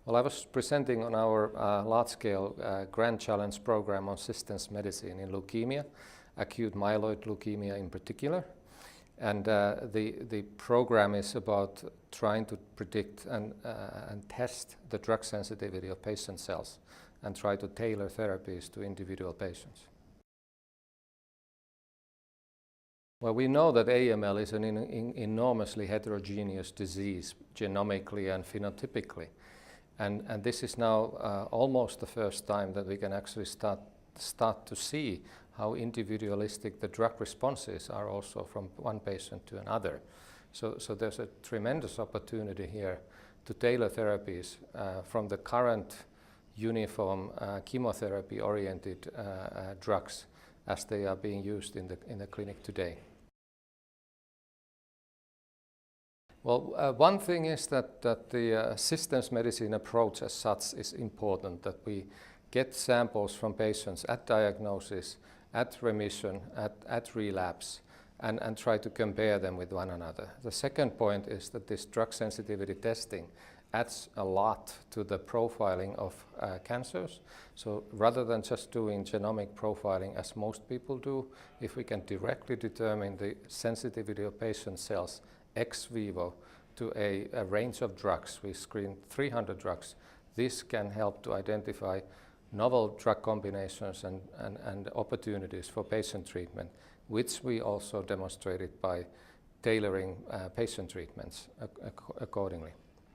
Well, I was presenting on our large-scale Grand Challenge program on systems medicine in leukemia, acute myeloid leukemia in particular. And the program is about trying to predict and test the drug sensitivity of patient cells and try to tailor therapies to individual patients. Well, we know that AML is an enormously heterogeneous disease, genomically and phenotypically. And this is now almost the first time that we can actually start to see how individualistic the drug responses are also from one patient to another. So there's a tremendous opportunity here to tailor therapies from the current uniform chemotherapy-oriented drugs as they are being used in the clinic today. Well, one thing is that the systems medicine approach as such is important, that we get samples from patients at diagnosis, at remission, at relapse, and try to compare them with one another. The second point is that this drug sensitivity testing adds a lot to the profiling of cancers. So rather than just doing genomic profiling as most people do, if we can directly determine the sensitivity of patient cells ex vivo to a range of drugs, we screen 300 drugs, this can help to identify novel drug combinations and opportunities for patient treatment, which we also demonstrated by tailoring patient treatments accordingly.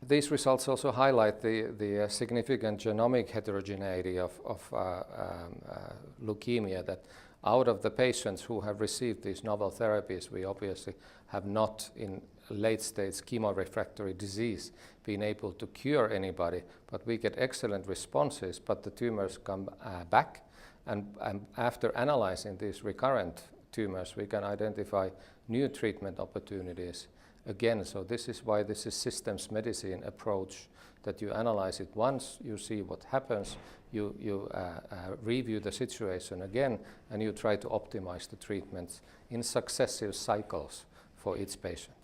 These results also highlight the significant genomic heterogeneity of leukemia, that out of the patients who have received these novel therapies, we obviously have not in late-stage chemorefractory disease been able to cure anybody, but we get excellent responses, but the tumors come back, and after analyzing these recurrent tumors, we can identify new treatment opportunities again. So this is why this is systems medicine approach, that you analyze it once, you see what happens, you review the situation again, and you try to optimize the treatments in successive cycles for each patient.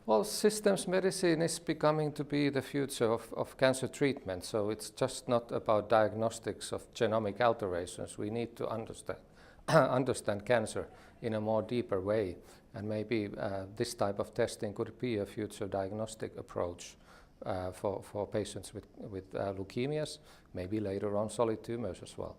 Well, systems medicine is becoming to be the future of cancer treatment. So it's just not about diagnostics of genomic alterations. We need to understand cancer in a more deeper way. And maybe this type of testing could be a future diagnostic approach for patients with leukemias, maybe later on solid tumors as well.